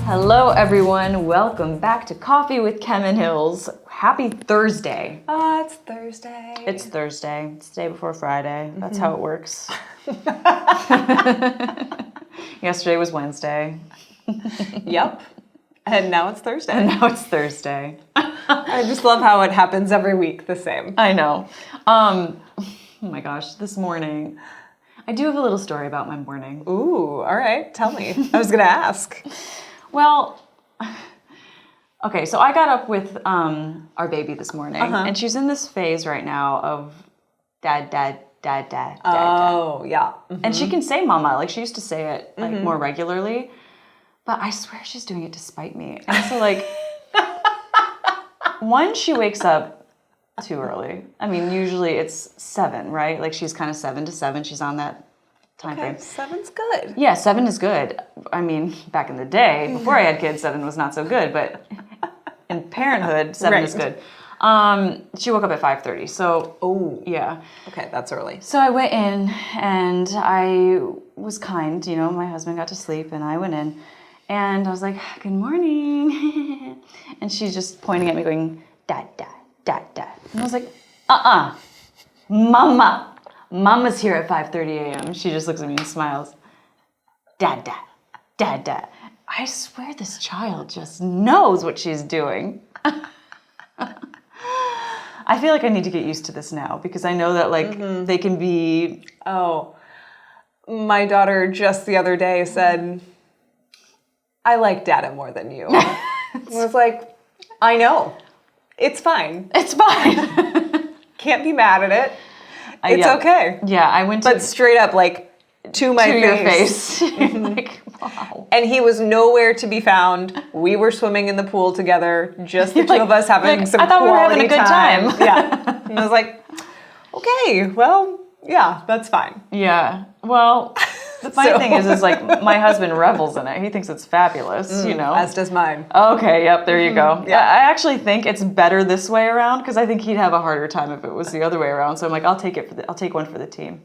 Hello, everyone. Welcome back to Coffee with Kem and Hills. Happy Thursday. It's Thursday. It's Thursday. It's the day before Friday. That's how it works. Yesterday was Wednesday. Yep. And now it's Thursday. And now it's Thursday. I just love how it happens every week the same. I know. Oh my gosh, this morning. I do have a little story about my morning. Ooh, all right. Tell me. I was going to ask. Well, okay, so I got up with our baby this morning, and she's in this phase right now of dad. Oh, yeah. Mm-hmm. And she can say mama, like she used to say it like more regularly, but I swear she's doing it to spite me. And so like, one, she wakes up too early. I mean, usually it's 7, right? Like she's kind of 7 to 7. She's on that time frame. 7's good. Yeah, 7 is good. I mean, back in the day, before I had kids, 7 was not so good, but in parenthood, 7 is good. She woke up at 5:30, so... Oh. Yeah. Okay, that's early. So I went in, and I was kind, you know, my husband got to sleep, and I went in, and I was like, good morning. And she's just pointing at me going, dad. And I was like, Mama's here at 5:30 a.m. She just looks at me and smiles. Dad. I swear this child just knows what she's doing. I feel like I need to get used to this now because I know that like they can be... Oh, my daughter just the other day said, I like Dada more than you. I was like, I know. It's fine. It's fine. Can't be mad at it. It's okay. Yeah, I went to... But straight up, like, to my your face. Like, wow. And he was nowhere to be found. We were swimming in the pool together, just the two of us having some I thought quality we were having a good time. Yeah. And I was like, okay, well, yeah, that's fine. Yeah. Well, the funny thing is like my husband revels in it. He thinks it's fabulous, you know. As does mine. Okay, yep, there you go. Yeah. I actually think it's better this way around because I think he'd have a harder time if it was the other way around. So I'm like, I'll take one for the team.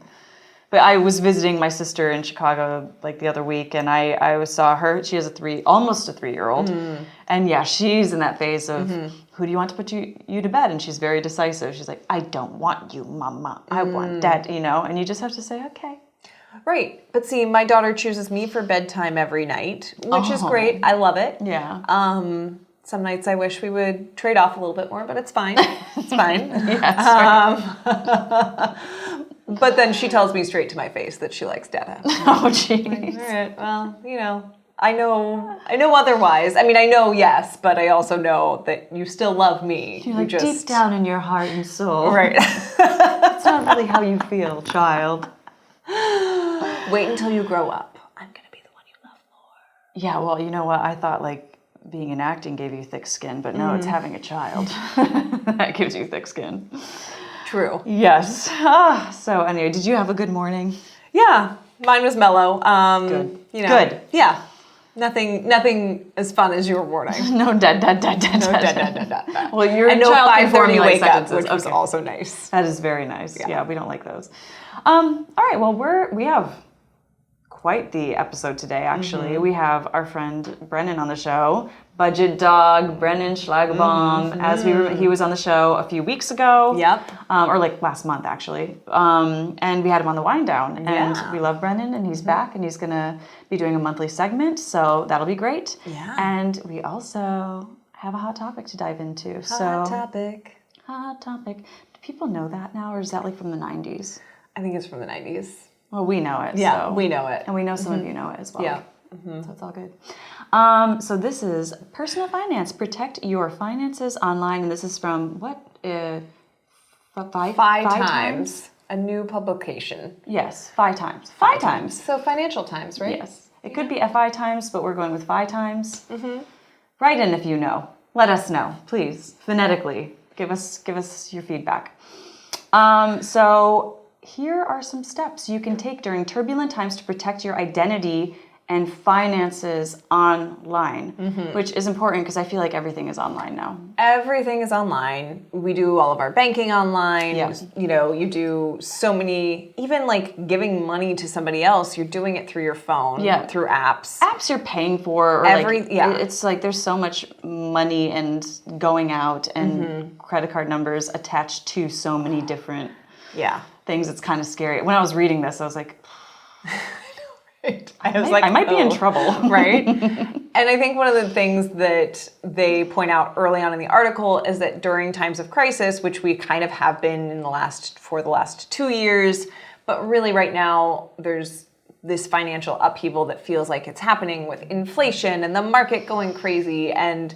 But I was visiting my sister in Chicago like the other week, and I saw her. She has almost a 3-year-old, and yeah, she's in that phase of who do you want to put you to bed? And she's very decisive. She's like, I don't want you, Mama. I want Dad. You know, and you just have to say, okay. Right, but see, my daughter chooses me for bedtime every night, which is great. I love it. Yeah. Some nights I wish we would trade off a little bit more, but it's fine. It's fine. Yes. But then she tells me straight to my face that she likes Dada. Oh, jeez. All right, well, you know, I know otherwise. I mean, I know yes, but I also know that you still love me. You're like deep down in your heart and soul. Right. That's not really how you feel, child. Wait until you grow up. I'm going to be the one you love more. Yeah, well, you know what? I thought like being in acting gave you thick skin, but no, it's having a child that gives you thick skin. True. Yes. So anyway, did you have a good morning? Yeah, mine was mellow. Good. You know, Good. Yeah. Nothing as fun as your morning. No, dad. Well, your and no child can form 5:30 like wake up, sentences. which was also nice. That is very nice. Yeah, we don't like those. All right, well, we have quite the episode today, actually. We have our friend Brennan on the show, BudgetDog, Brennan Slagbaum, he was on the show a few weeks ago. Yep. Or like last month, actually. And we had him on the wind down. And we love Brennan, and he's back, and he's going to be doing a monthly segment, so that'll be great. Yeah. And we also have a hot topic to dive into. Hot topic. Hot topic. Do people know that now, or is that like from the 90s? I think it's from the 90s. Well, we know it. Yeah, so. we know it. And we know some of you know it as well. Yeah. So it's all good. So this is Personal Finance. Protect your finances online. And this is from what? Five times. A new publication. Yes, 5 times. 5 times. So Financial Times, right? Yes. It could be FI times, but we're going with 5 times. Write in if you know. Let us know, please. Phonetically. Give us your feedback. So here are some steps you can take during turbulent times to protect your identity and finances online, which is important because I feel like everything is online now. Everything is online. We do all of our banking online. Yeah. You know, you do so many, even like giving money to somebody else, you're doing it through your phone, through apps. Apps you're paying for, or it's like there's so much money and going out and credit card numbers attached to so many different things. It's kind of scary. When I was reading this, I was like, I might be in trouble. Right? And I think one of the things that they point out early on in the article is that during times of crisis, which we kind of have been for the last 2 years, but really right now there's this financial upheaval that feels like it's happening with inflation and the market going crazy and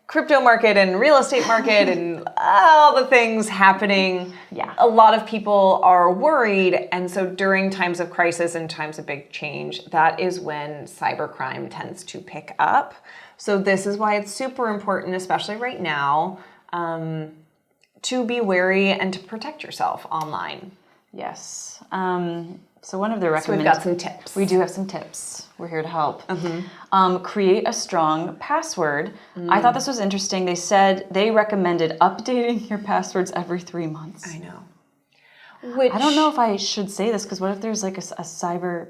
crypto market and real estate market and all the things happening. Yeah. A lot of people are worried. And so during times of crisis and times of big change, that is when cybercrime tends to pick up. So this is why it's super important, especially right now, to be wary and to protect yourself online. Yes. So one of the So we've got some tips. We do have some tips. We're here to help. Create a strong password. I thought this was interesting. They said they recommended updating your passwords every 3 months. I know. Which I don't know if I should say this because what if there's like a scammer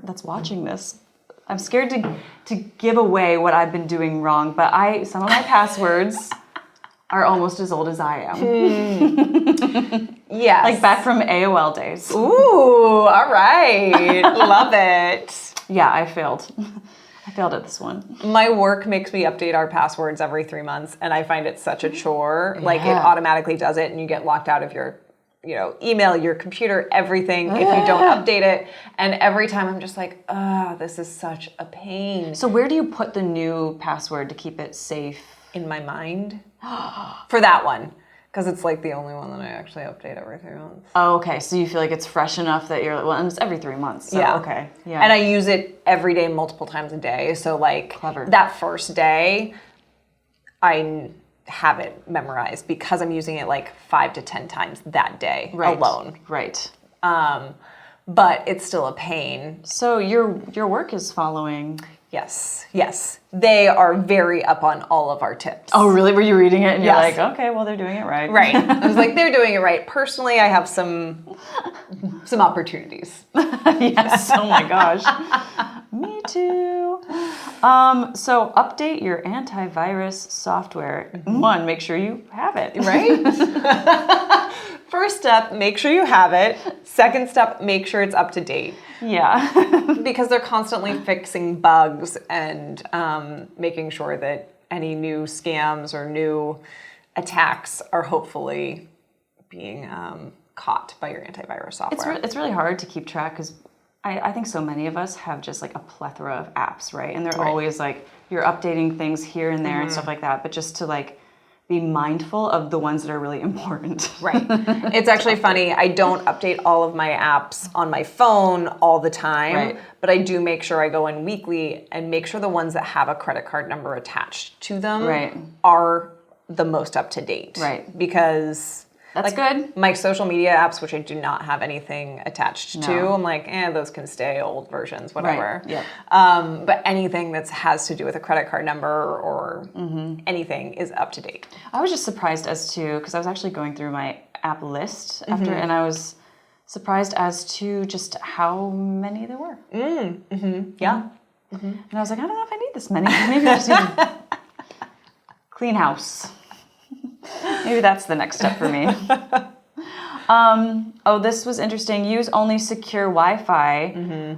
that's watching this? I'm scared to give away what I've been doing wrong, but some of my passwords are almost as old as I am. Yes. Like back from AOL days. Ooh, all right. Love it. Yeah, I failed. I failed at this one. My work makes me update our passwords every 3 months, and I find it such a chore. Like it automatically does it, and you get locked out of your email, your computer, everything if you don't update it. And every time I'm just like, this is such a pain. So where do you put the new password to keep it safe? In my mind. For that one. Because it's like the only one that I actually update every 3 months. Oh, okay. So you feel like it's fresh enough that you're, well, and it's every 3 months. So, okay. Yeah. And I use it every day, multiple times a day. So like Clever. That first day, I have it memorized because I'm using it like 5 to 10 times that day alone. Right. But it's still a pain. So your work is following. Yes. They are very up on all of our tips. Oh, really? Were you reading it and you're like, okay, well, they're doing it right. Right. I was like, they're doing it right. Personally, I have some opportunities. Yes. Oh my gosh. Me too. So update your antivirus software. One, make sure you have it. Right? First step, make sure you have it. Second step, make sure it's up to date. Yeah. Because they're constantly fixing bugs and making sure that any new scams or new attacks are hopefully being caught by your antivirus software. It's really hard to keep track because I think so many of us have just like a plethora of apps, right? And they're always like, you're updating things here and there and stuff like that. But just to like be mindful of the ones that are really important. Right. It's actually funny. I don't update all of my apps on my phone all the time, but I do make sure I go in weekly and make sure the ones that have a credit card number attached to them are the most up to date. Right. Because that's good. My social media apps, which I do not have anything attached to, I'm like, those can stay old versions, whatever. Right. Yeah. But anything that has to do with a credit card number or anything is up to date. I was just surprised as to, because I was actually going through my app list after, and I was surprised as to just how many there were. Yeah. And I was like, I don't know if I need this many. Maybe I just need to clean house. Maybe that's the next step for me. This was interesting. Use only secure Wi-Fi.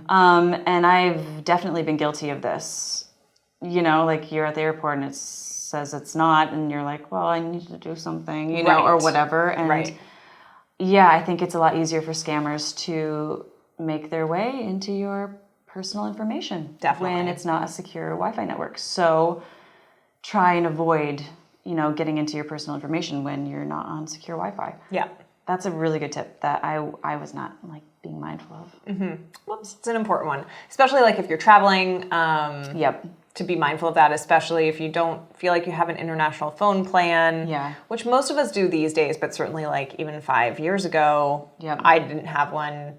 And I've definitely been guilty of this. You know, like you're at the airport and it says it's not, and you're like, well, I need to do something, you know, or whatever. And yeah, I think it's a lot easier for scammers to make their way into your personal information. Definitely. When it's not a secure Wi-Fi network. So try and avoid getting into your personal information when you're not on secure Wi-Fi. Yeah. That's a really good tip that I was not like being mindful of. Whoops. It's an important one, especially like if you're traveling. To be mindful of that, especially if you don't feel like you have an international phone plan. Yeah. Which most of us do these days, but certainly like even 5 years ago, I didn't have one.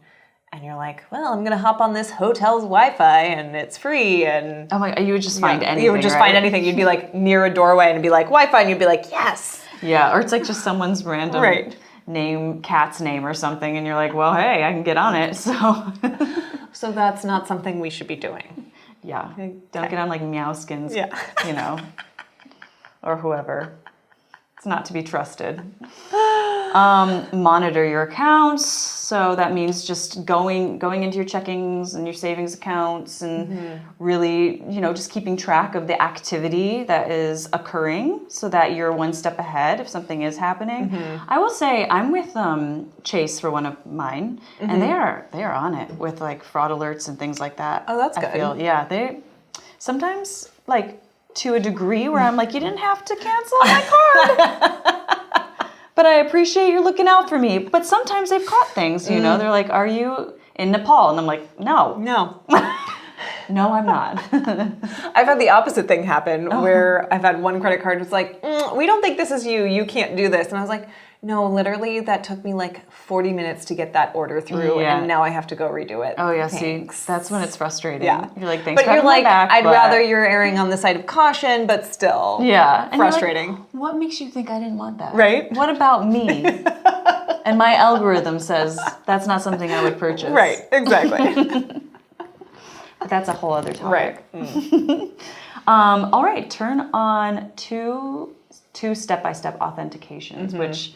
and you're like, well, I'm going to hop on this hotel's Wi-Fi and it's free. And oh my, you would just find anything. You would just find anything. You'd be like near a doorway and it'd be like Wi-Fi and you'd be like, yes. Yeah. Or it's like just someone's random name, cat's name or something. And you're like, well, hey, I can get on it. So that's not something we should be doing. Yeah. Don't get on like Meowskins, you know, or whoever. It's not to be trusted. Monitor your accounts. So that means just going into your checkings and your savings accounts and really, you know, just keeping track of the activity that is occurring so that you're one step ahead if something is happening. I will say I'm with Chase for one of mine, and they are on it with like fraud alerts and things like that. Oh, that's good. I feel, they sometimes like to a degree where I'm like, you didn't have to cancel my card. But I appreciate you looking out for me. But sometimes they've caught things, you know. They're like, are you in Nepal? And I'm like, no. No, I'm not. I've had the opposite thing happen where I've had one credit card that's like, we don't think this is you. You can't do this. And I was like, no, literally that took me like 40 minutes to get that order through. And now I have to go redo it. Oh, yeah. Thanks. See, that's when it's frustrating. Yeah. You're like, thanks but for you're like, back, I'd rather you're erring on the side of caution, but still frustrating. Like, what makes you think I didn't want that? Right. What about me? And my algorithm says that's not something I would purchase. Right. Exactly. But that's a whole other topic. Right. All right. Turn on two step-by-step authentications, which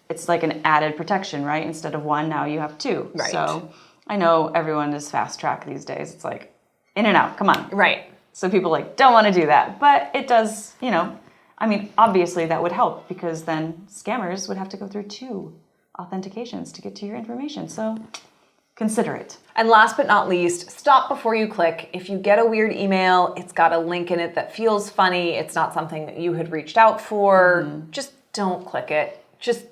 it's like an added protection, right? Instead of one, now you have two. Right. So I know everyone is fast track these days. It's like in and out, come on. Right. So people like don't want to do that, but it does, you know, I mean, obviously that would help because then scammers would have to go through two authentications to get to your information. So consider it. And last but not least, stop before you click. If you get a weird email, it's got a link in it that feels funny, it's not something that you had reached out for, just don't click it. Just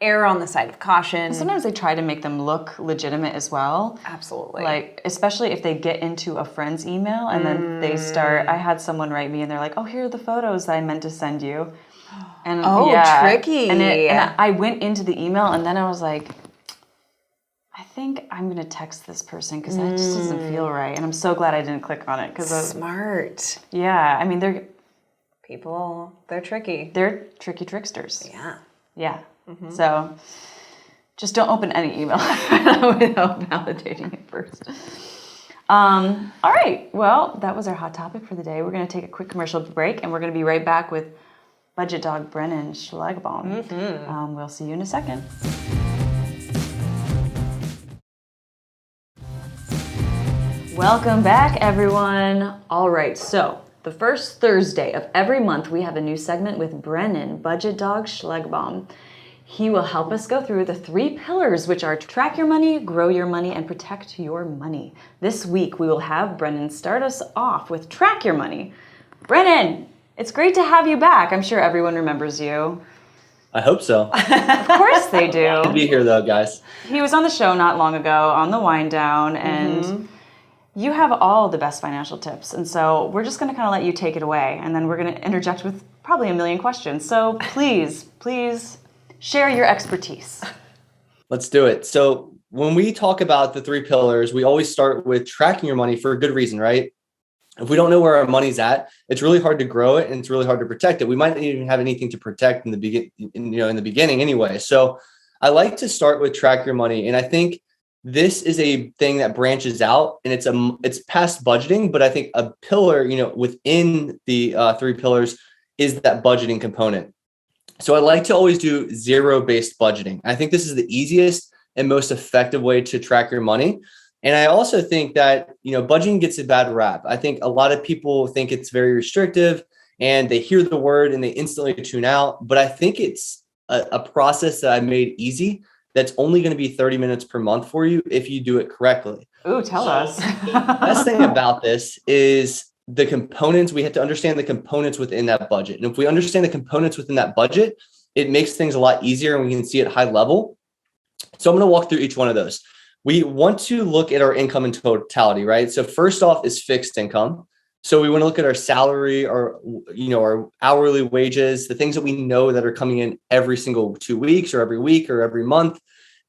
err on the side of caution. Sometimes they try to make them look legitimate as well. Absolutely. Like, especially if they get into a friend's email and then they start, I had someone write me and they're like, oh, here are the photos that I meant to send you. And tricky. And I went into the email and then I was like, I think I'm going to text this person because that just doesn't feel right. And I'm so glad I didn't click on it. Smart. Yeah. I mean, they're tricky. They're tricky tricksters. Yeah. Yeah. So just don't open any email without validating it first. All right. Well, that was our hot topic for the day. We're going to take a quick commercial break and we're going to be right back with BudgetDog Brennan Slagbaum. We'll see you in a second. Welcome back, everyone. All right, so the first Thursday of every month, we have a new segment with Brennan, BudgetDog Slagbaum. He will help us go through the 3 pillars, which are track your money, grow your money, and protect your money. This week, we will have Brennan start us off with track your money. Brennan, it's great to have you back. I'm sure everyone remembers you. I hope so. Of course they do. Good to be here, though, guys. He was on the show not long ago on the Wind Down, and you have all the best financial tips. And so we're just going to kind of let you take it away, and then we're going to interject with probably a million questions. So please share your expertise. Let's do it. So when we talk about the 3 pillars, we always start with tracking your money for a good reason, right? If we don't know where our money's at, it's really hard to grow it and it's really hard to protect it. We might not even have anything to protect in the beginning anyway. So I like to start with track your money. And I think this is a thing that branches out and it's past budgeting, but I think a pillar, within the 3 pillars is that budgeting component. So I like to always do zero-based budgeting. I think this is the easiest and most effective way to track your money. And I also think that, budgeting gets a bad rap. I think a lot of people think it's very restrictive and they hear the word and they instantly tune out. But I think it's a process that I made easy that's only going to be 30 minutes per month for you if you do it correctly. Ooh, tell us. The best thing about this is the components. We have to understand the components within that budget. And if we understand the components within that budget, it makes things a lot easier and we can see it high level. So I'm going to walk through each one of those. We want to look at our income in totality, right? So first off is fixed income. So we want to look at our salary, our hourly wages, the things that we know that are coming in every single 2 weeks or every week or every month.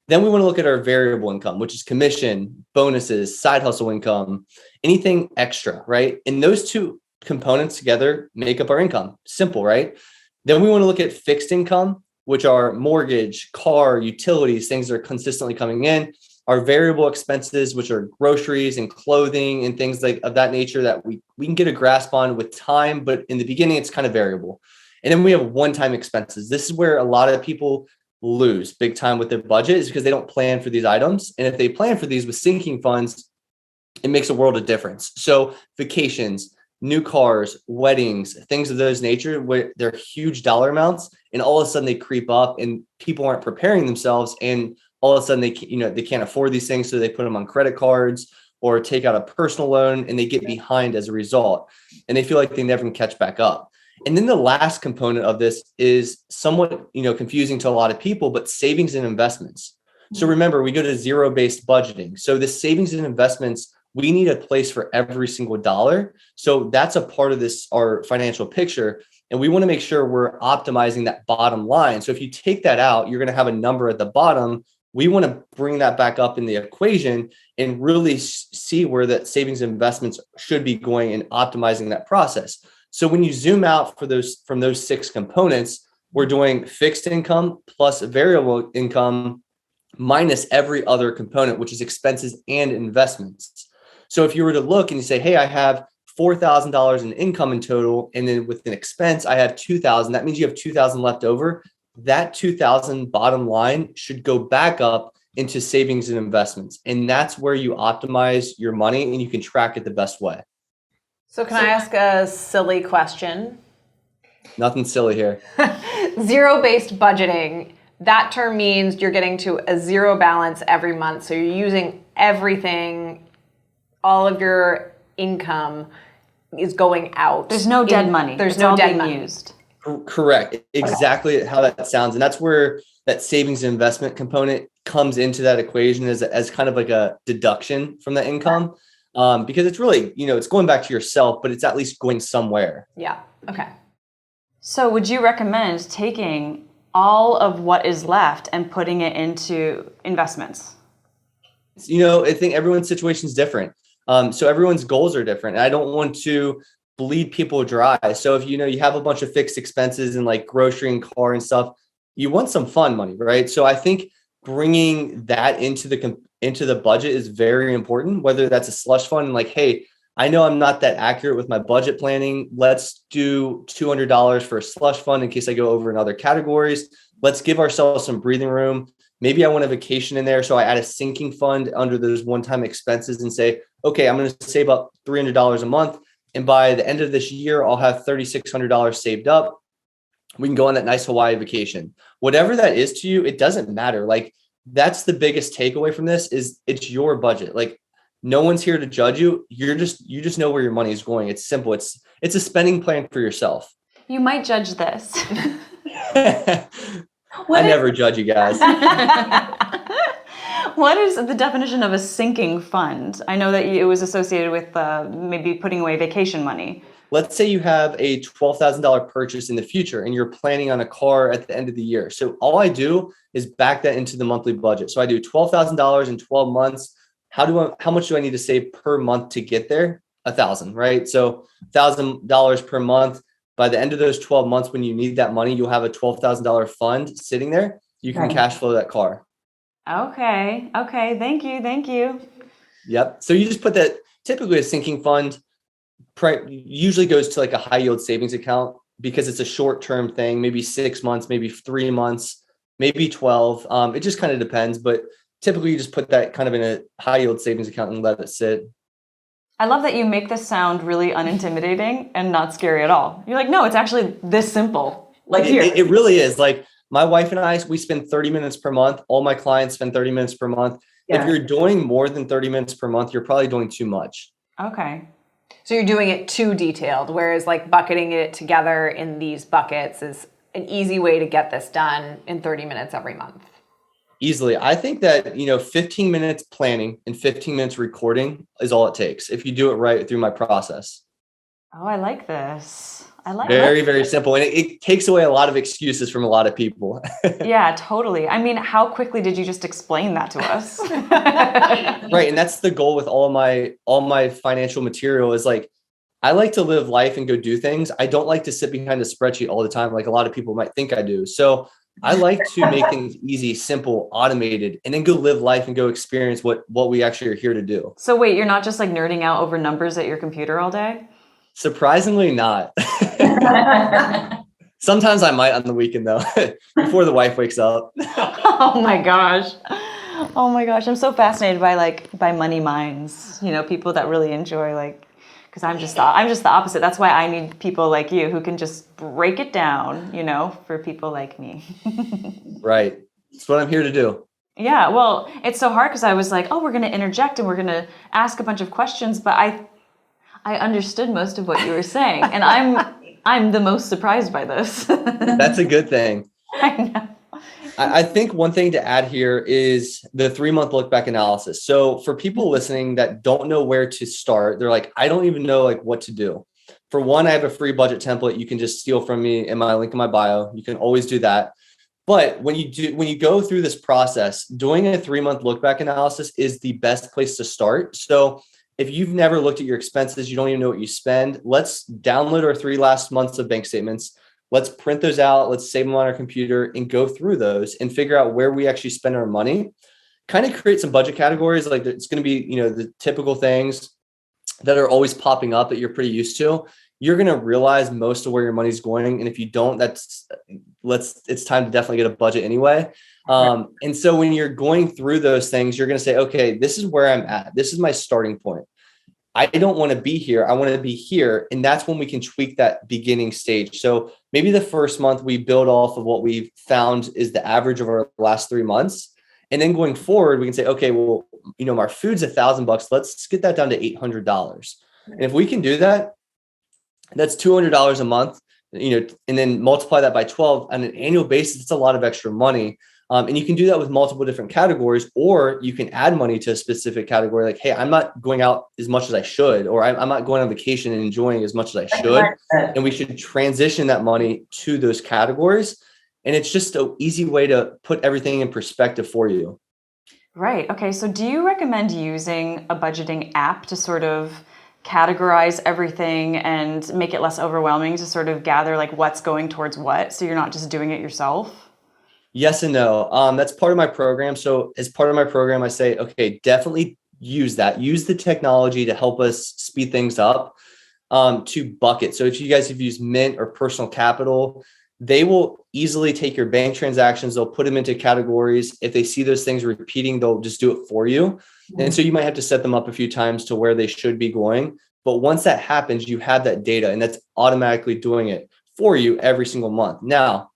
Then we want to look at our variable income, which is commission, bonuses, side hustle income, anything extra, right? And those two components together make up our income. Simple, right? Then we want to look at fixed income, which are mortgage, car, utilities, things that are consistently coming in. Our variable expenses, which are groceries and clothing and things like of that nature that we can get a grasp on with time, but in the beginning, it's kind of variable. And then we have one-time expenses. This is where a lot of people lose big time with their budget, is because they don't plan for these items. And if they plan for these with sinking funds, it makes a world of difference. So vacations, new cars, weddings, things of those nature, where they're huge dollar amounts, and all of a sudden they creep up and people aren't preparing themselves. And all of a sudden they can't afford these things. So they put them on credit cards or take out a personal loan, and they get behind as a result. And they feel like they never can catch back up. And then the last component of this is somewhat, confusing to a lot of people, but savings and investments. So remember, we go to zero-based budgeting. So the savings and investments, we need a place for every single dollar. So that's a part of this, our financial picture. And we want to make sure we're optimizing that bottom line. So if you take that out, you're going to have a number at the bottom. We want to bring that back up in the equation and really see where that savings and investments should be going and optimizing that process. So when you zoom out from those 6 components, we're doing fixed income plus variable income minus every other component, which is expenses and investments. So if you were to look and you say, hey, I have $4,000 in income in total, and then with an expense, I have $2,000, that means you have $2,000 left over. That $2,000 bottom line should go back up into savings and investments. And that's where you optimize your money and you can track it the best way. So can I ask a silly question? Nothing silly here. Zero-based budgeting, that term means you're getting to a zero balance every month. So you're using everything, all of your income is going out. There's no dead money. There's It's no all dead being money. used. Correct. Exactly how that sounds. And that's where that savings and investment component comes into that equation as kind of like a deduction from the income. Because it's really, it's going back to yourself, but it's at least going somewhere. Yeah. Okay. So would you recommend taking all of what is left and putting it into investments? I think everyone's situation is different. So everyone's goals are different. And I don't want to bleed people dry. So if you have a bunch of fixed expenses and like grocery and car and stuff, you want some fun money, right? So I think bringing that into the budget is very important, whether that's a slush fund, like, hey, I know I'm not that accurate with my budget planning. Let's do $200 for a slush fund in case I go over in other categories. Let's give ourselves some breathing room. Maybe I want a vacation in there. So I add a sinking fund under those one-time expenses and say, okay, I'm going to save up $300 a month. And by the end of this year, I'll have $3,600 saved up. We can go on that nice Hawaii vacation. Whatever that is to you, it doesn't matter. Like, that's the biggest takeaway from this is it's your budget. Like, no one's here to judge you. You just know where your money is going. It's simple. It's a spending plan for yourself. You might judge this. I never judge you guys. What is the definition of a sinking fund? I know that it was associated with maybe putting away vacation money. Let's say you have a $12,000 purchase in the future and you're planning on a car at the end of the year. So all I do is back that into the monthly budget. So I do $12,000 in 12 months. How much do I need to save per month to get there? $1,000, right? So $1,000 per month. By the end of those 12 months, when you need that money, you'll have a $12,000 fund sitting there. You can cash flow that car. Okay. Thank you. Yep. So you just put that, typically a sinking fund usually goes to like a high yield savings account because it's a short-term thing, maybe 6 months, maybe 3 months, maybe 12. It just kind of depends, but typically you just put that kind of in a high yield savings account and let it sit. I love that you make this sound really unintimidating and not scary at all. You're like, no, it's actually this simple. Like here. It really is. Like, my wife and I, we spend 30 minutes per month. All my clients spend 30 minutes per month. Yeah. If you're doing more than 30 minutes per month, you're probably doing too much. Okay. So you're doing it too detailed, whereas like bucketing it together in these buckets is an easy way to get this done in 30 minutes every month. Easily. I think that, 15 minutes planning and 15 minutes recording is all it takes if you do it right through my process. Oh, I like this. I like Very, very simple. And it takes away a lot of excuses from a lot of people. Yeah, totally. I mean, how quickly did you just explain that to us? Right. And that's the goal with all my financial material is like, I like to live life and go do things. I don't like to sit behind a spreadsheet all the time, like a lot of people might think I do. So I like to make things easy, simple, automated, and then go live life and go experience what we actually are here to do. So wait, you're not just like nerding out over numbers at your computer all day? Surprisingly not. Sometimes I might on the weekend though, before the wife wakes up. Oh my gosh. Oh my gosh. I'm so fascinated by money minds, people that really enjoy because I'm just the opposite. That's why I need people like you who can just break it down, for people like me. Right. That's what I'm here to do. Yeah, well, it's so hard because I was like, oh, we're going to interject and we're going to ask a bunch of questions, but I understood most of what you were saying, and I'm the most surprised by this. That's a good thing. I know. I think one thing to add here is the 3-month look back analysis. So for people listening that don't know where to start, they're like, I don't even know what to do. For one, I have a free budget template you can just steal from me in my link in my bio. You can always do that. But when you go through this process, doing a 3-month look back analysis is the best place to start. So if you've never looked at your expenses, you don't even know what you spend, let's download our 3 last months of bank statements. Let's print those out. Let's save them on our computer and go through those and figure out where we actually spend our money. Kind of create some budget categories. Like it's going to be, the typical things that are always popping up that you're pretty used to. You're going to realize most of where your money's going. And if you don't, it's time to definitely get a budget anyway. And so when you're going through those things, you're going to say, okay, this is where I'm at. This is my starting point. I don't want to be here. I want to be here. And that's when we can tweak that beginning stage. So maybe the first month we build off of what we've found is the average of our last 3 months. And then going forward, we can say, okay, well, our food's $1,000. Let's get that down to $800. And if we can do that, that's $200 a month, and then multiply that by 12 on an annual basis. It's a lot of extra money. And you can do that with multiple different categories, or you can add money to a specific category. Like, hey, I'm not going out as much as I should, or I'm not going on vacation and enjoying as much as I should. And we should transition that money to those categories. And it's just an easy way to put everything in perspective for you. Right. Okay. So do you recommend using a budgeting app to sort of categorize everything and make it less overwhelming to sort of gather what's going towards what, so you're not just doing it yourself? Yes and no. That's part of my program. So as part of my program, I say, okay, definitely use that. Use the technology to help us speed things up, to bucket. So if you guys have used Mint or Personal Capital, they will easily take your bank transactions. They'll put them into categories. If they see those things repeating, they'll just do it for you. And so you might have to set them up a few times to where they should be going. But once that happens, you have that data, and that's automatically doing it for you every single month. Now,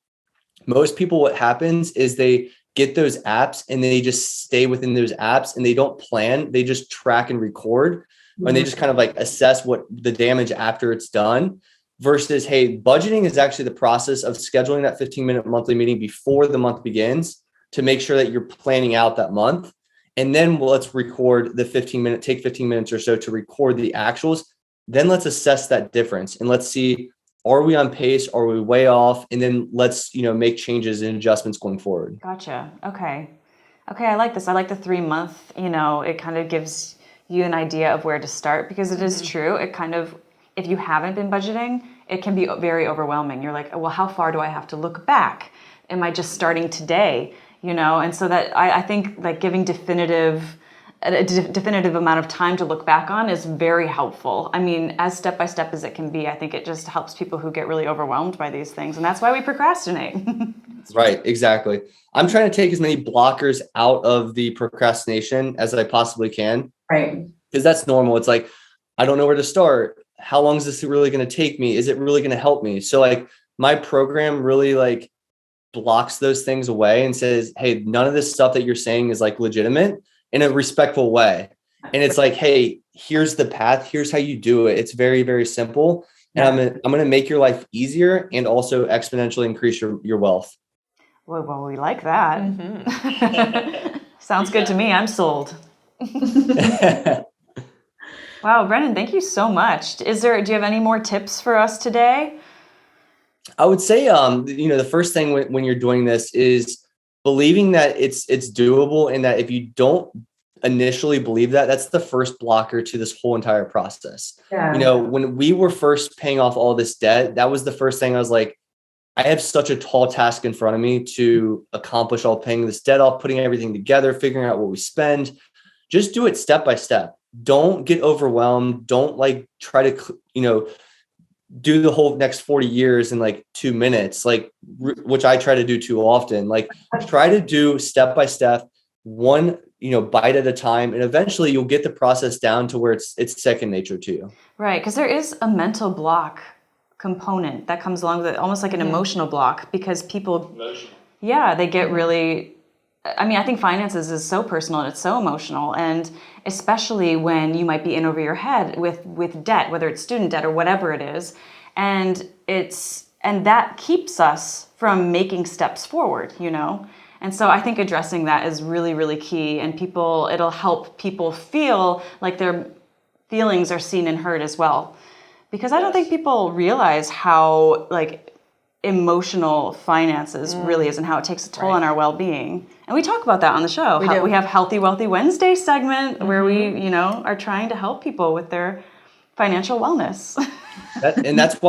most people, what happens is they get those apps and they just stay within those apps and they don't plan. They just track and record, and they just kind of assess what the damage after it's done. Versus, hey, budgeting is actually the process of scheduling that 15-minute monthly meeting before the month begins to make sure that you're planning out that month. And then let's record the 15 minutes or so to record the actuals. Then let's assess that difference and let's see, are we on pace? Are we way off? And then let's, make changes and adjustments going forward. Gotcha. Okay. I like this. I like the 3-month, it kind of gives you an idea of where to start, because it is true. It kind of, if you haven't been budgeting, it can be very overwhelming. You're like, well, how far do I have to look back? Am I just starting today? And so that I think giving a definitive amount of time to look back on is very helpful. I mean, as step by step as it can be, I think it just helps people who get really overwhelmed by these things. And that's why we procrastinate. Right, exactly. I'm trying to take as many blockers out of the procrastination as I possibly can. Right. Because that's normal. It's like, I don't know where to start. How long is this really going to take me? Is it really going to help me? So my program really blocks those things away and says, hey, none of this stuff that you're saying is legitimate, in a respectful way. And it's hey, here's the path. Here's how you do it. It's very, very simple. And I'm going to make your life easier and also exponentially increase your wealth. Well, we like that. Mm-hmm. Sounds good to me. I'm sold. Wow, Brennan, thank you so much. Do you have any more tips for us today? I would say, the first thing when you're doing this is believing that it's doable, and that if you don't initially believe that, that's the first blocker to this whole entire process. Yeah. When we were first paying off all this debt, that was the first thing I was like, I have such a tall task in front of me to accomplish all paying this debt off, putting everything together, figuring out what we spend. Just do it step by step. Don't get overwhelmed. Don't try to, do the whole next 40 years in 2 minutes, which I try to do too often. Try to do step by step, one, bite at a time, and eventually you'll get the process down to where it's second nature to you. Right. Because there is a mental block component that comes along with it, almost like an emotional block, because people, they get really, I think finances is so personal and it's so emotional, and especially when you might be in over your head with debt, whether it's student debt or whatever it is, and that keeps us from making steps forward, And so I think addressing that is really, really key, and it'll help people feel like their feelings are seen and heard as well. Because I don't think people realize how emotional finances really is, and how it takes a toll on our well-being. And we talk about that on the show. We have Healthy Wealthy Wednesday segment where we, are trying to help people with their financial wellness. That's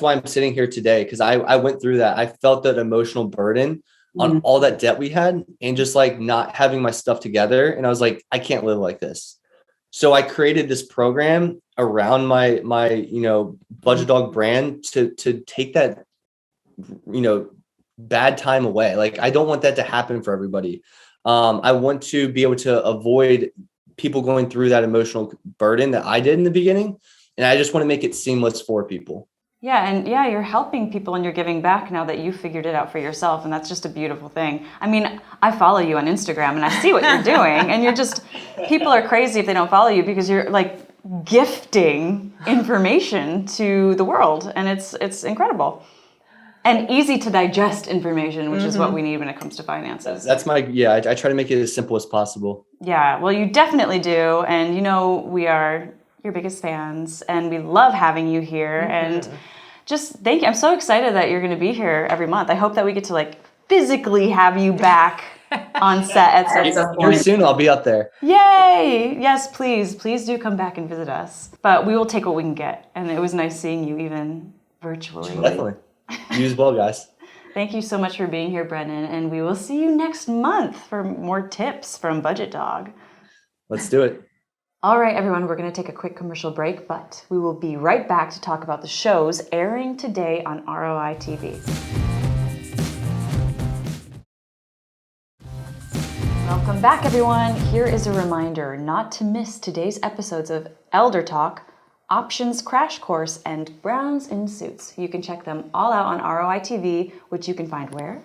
why I'm sitting here today, because I went through that. I felt that emotional burden on all that debt we had, and just not having my stuff together. And I was like, I can't live like this. So I created this program around my BudgetDog brand to take that, bad time away. I don't want that to happen for everybody. I want to be able to avoid people going through that emotional burden that I did in the beginning. And I just want to make it seamless for people. Yeah, and you're helping people and you're giving back now that you figured it out for yourself, and that's just a beautiful thing. I follow you on Instagram and I see what you're doing, and people are crazy if they don't follow you, because you're gifting information to the world, and it's incredible. And easy to digest information, which is what we need when it comes to finances. That's I try to make it as simple as possible. Yeah, well, you definitely do, and we are your biggest fans, and we love having you here, and just thank you. I'm so excited that you're going to be here every month. I hope that we get to physically have you back on set at some point. Very soon I'll be up there. Yay! Yes, please do come back and visit us. But we will take what we can get, and it was nice seeing you even virtually. Definitely. You as well, guys. Thank you so much for being here, Brennan, and we will see you next month for more tips from BudgetDog. Let's do it. All right, everyone, we're going to take a quick commercial break, but we will be right back to talk about the shows airing today on ROI TV. Welcome back, everyone. Here is a reminder not to miss today's episodes of Elder Talk, Options Crash Course, and Browns in Suits. You can check them all out on ROI TV, which you can find where?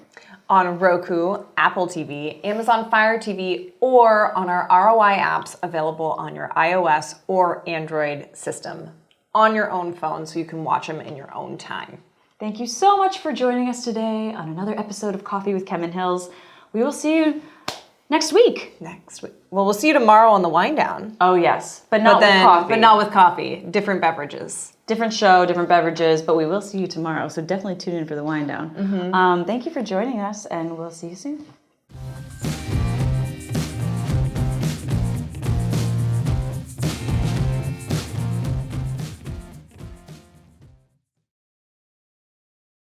On Roku, Apple TV, Amazon Fire TV, or on our ROI apps available on your iOS or Android system on your own phone, so you can watch them in your own time. Thank you so much for joining us today on another episode of Coffee with Kevin Hills. We will see you next week. Well, we'll see you tomorrow on the wind down. Oh, yes. But not with coffee. But not with coffee. Different beverages. Different show, different beverages, but we will see you tomorrow. So definitely tune in for the wind down. Thank you for joining us, and we'll see you soon.